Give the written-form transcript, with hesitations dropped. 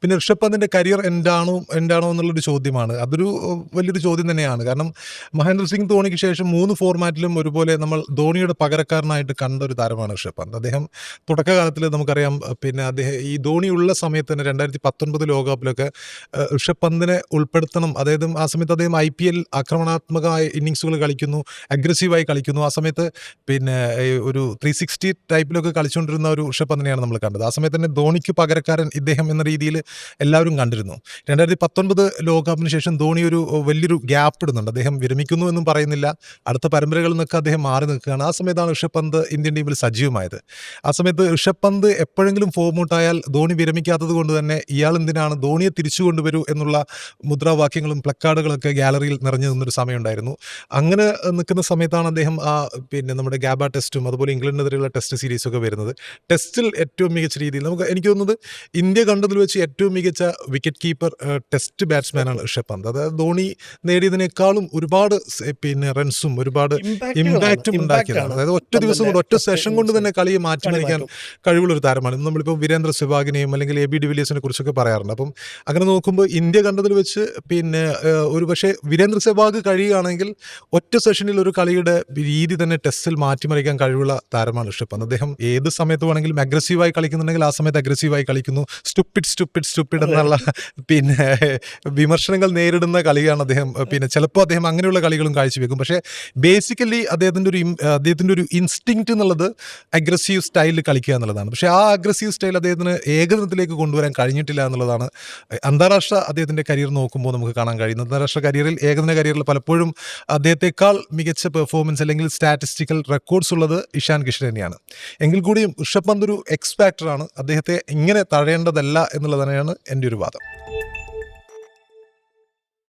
പിന്നെ ഋഷഭ് പന്തിന്റെ കരിയർ എൻഡാണോ എന്നുള്ളൊരു ചോദ്യമാണ്. അതൊരു വലിയൊരു ചോദ്യം തന്നെയാണ്. കാരണം മഹേന്ദ്ര സിംഗ് ധോണിക്ക് ശേഷം 3 ഫോർമാറ്റിലും ഒരുപോലെ നമ്മൾ ധോണിയുടെ പകരക്കാരനായിട്ട് കണ്ട ഒരു താരമാണ് ഋഷഭ് പന്ത്. അദ്ദേഹം തുടക്കകാലത്തിൽ നമുക്കറിയാം, പിന്നെ അദ്ദേഹം ഈ ധോണി ഉള്ള സമയത്ത് തന്നെ 2019 ലോകകപ്പിലൊക്കെ ഋഷഭ് പന്തിനെ ഉൾപ്പെടുത്തണം. അതായത് ആ സമയത്ത് അദ്ദേഹം IPL ആക്രമണാത്മകമായ ഇന്നിങ്സുകൾ കളിക്കുന്നു, അഗ്രസീവായി കളിക്കുന്നു. ആ സമയത്ത് പിന്നെ ഒരു 360 ടൈപ്പിലൊക്കെ കളിച്ചുകൊണ്ടിരുന്ന ഒരു ഋഷഭ് പന്തിനെയാണ് നമ്മൾ കണ്ടത്. ആ സമയത്ത് തന്നെ ധോണിക്ക് പകരക്കാരൻ ഇദ്ദേഹം എന്ന രീതിയിൽ എല്ലാവരും കണ്ടിരുന്നു. 2019 ലോകകപ്പിന് ശേഷം ധോണി ഒരു വലിയൊരു ഗ്യാപ്പ് ഇടുന്നുണ്ട്. അദ്ദേഹം വിരമിക്കുന്നു എന്നും പറയുന്നില്ല, അടുത്ത പരമ്പരകളിൽ നിന്നൊക്കെ അദ്ദേഹം മാറി നിൽക്കുകയാണ്. ആ സമയത്താണ് ഋഷഭ് പന്ത് ഇന്ത്യൻ ടീമിൽ സജീവമായത്. ആ സമയത്ത് ഋഷഭ് പന്ത് എപ്പോഴെങ്കിലും ഫോം ഔട്ടായാൽ ധോണി വിരമിക്കാത്തത് കൊണ്ട് തന്നെ ഇയാൾ എന്തിനാണ് ധോണിയെ തിരിച്ചു കൊണ്ടുവരൂ എന്നുള്ള മുദ്രാവാക്യങ്ങളും പ്ലക്കാർഡുകളൊക്കെ ഗാലറിയിൽ നിറഞ്ഞു നിന്നൊരു സമയമുണ്ടായിരുന്നു. അങ്ങനെ നിൽക്കുന്ന സമയത്താണ് അദ്ദേഹം പിന്നെ നമ്മുടെ ഗാബ ടെസ്റ്റും അതുപോലെ ഇംഗ്ലണ്ടിനെതിരെയുള്ള ടെസ്റ്റ് സീരീസൊക്കെ വരുന്നത്. ടെസ്റ്റിൽ ഏറ്റവും മികച്ച രീതിയിൽ എനിക്ക് തോന്നുന്നത് ഇന്ത്യ കണ്ടതിൽ വെച്ച് ഏറ്റവും മികച്ച wicket keeper test ബാറ്റ്സ്മാനാണ് Rishabh Pant. അതായത് ധോണി നേടിയതിനേക്കാളും ഒരുപാട് പിന്നെ റൺസും ഒരുപാട് ഇമ്പാക്റ്റും ഉണ്ടാക്കിയതാണ്. അതായത് ഒറ്റ ദിവസം കൊണ്ട് ഒറ്റ സെഷൻ കൊണ്ട് തന്നെ കളിയെ മാറ്റിമറിക്കാൻ കഴിവുള്ളൊരു താരമാണ്. നമ്മളിപ്പോൾ വീരേന്ദ്ര സെവാഗിനെയും അല്ലെങ്കിൽ AB ഡിവിലിയേഴ്സിനെ കുറിച്ചൊക്കെ പറയാറുണ്ട്. അപ്പം അങ്ങനെ നോക്കുമ്പോൾ ഇന്ത്യ കണ്ടതിൽ വെച്ച് പിന്നെ ഒരു പക്ഷേ വീരേന്ദ്ര സെവാഗ് കഴിയുകയാണെങ്കിൽ ഒറ്റ സെഷനിൽ ഒരു കളിയുടെ രീതി തന്നെ ടെസ്റ്റിൽ മാറ്റിമറിക്കാൻ കഴിവുള്ള താരമാണ് ഋഷഭ് പന്ത്. അദ്ദേഹം ഏത് സമയത്ത് വേണമെങ്കിലും അഗ്രസീവായി കളിക്കുന്നുണ്ടെങ്കിൽ ആ സമയത്ത് അഗ്രസീവായി കളിക്കുന്നു. സ്റ്റുപ്പിഡ് എന്നുള്ള പിന്നെ വിമർശനങ്ങൾ നേരിടുന്ന കളിയാണ് അദ്ദേഹം. പിന്നെ ചിലപ്പോൾ അദ്ദേഹം അങ്ങനെയുള്ള കളികളും കാഴ്ചവെക്കും. പക്ഷേ ബേസിക്കലി അദ്ദേഹത്തിൻ്റെ ഒരു ഇൻസ്റ്റിങ്ക്റ്റ് എന്നുള്ളത് അഗ്രസീവ് സ്റ്റൈലിൽ കളിക്കുക എന്നുള്ളതാണ്. പക്ഷേ ആ അഗ്രസീവ് സ്റ്റൈൽ അദ്ദേഹത്തിന് ഏകദിനത്തിലേക്ക് കൊണ്ടുവരാൻ കഴിഞ്ഞിട്ടില്ല എന്നുള്ളതാണ് അന്താരാഷ്ട്ര അദ്ദേഹത്തിൻ്റെ കരിയർ നോക്കുമ്പോൾ നമുക്ക് കാണാൻ കഴിയുന്നത്. അന്താരാഷ്ട്ര ഏകദിന കരിയറിൽ പലപ്പോഴും അദ്ദേഹത്തെക്കാൾ മികച്ച പെർഫോമൻസ് അല്ലെങ്കിൽ സ്റ്റാറ്റിസ്റ്റിക്കൽ റെക്കോർഡ്സ് ഉള്ളത് ഇഷാൻ കിഷൻ തന്നെയാണ്. എങ്കിൽ കൂടിയും ഋഷഭ് പന്ത് ഒരു എക്സ് ഫാക്ടറാണ്. അദ്ദേഹത്തെ ഇങ്ങനെ തഴയേണ്ടതല്ല എന്നുള്ളത് തന്നെയാണ് എൻ്റെ ഒരു വാദം.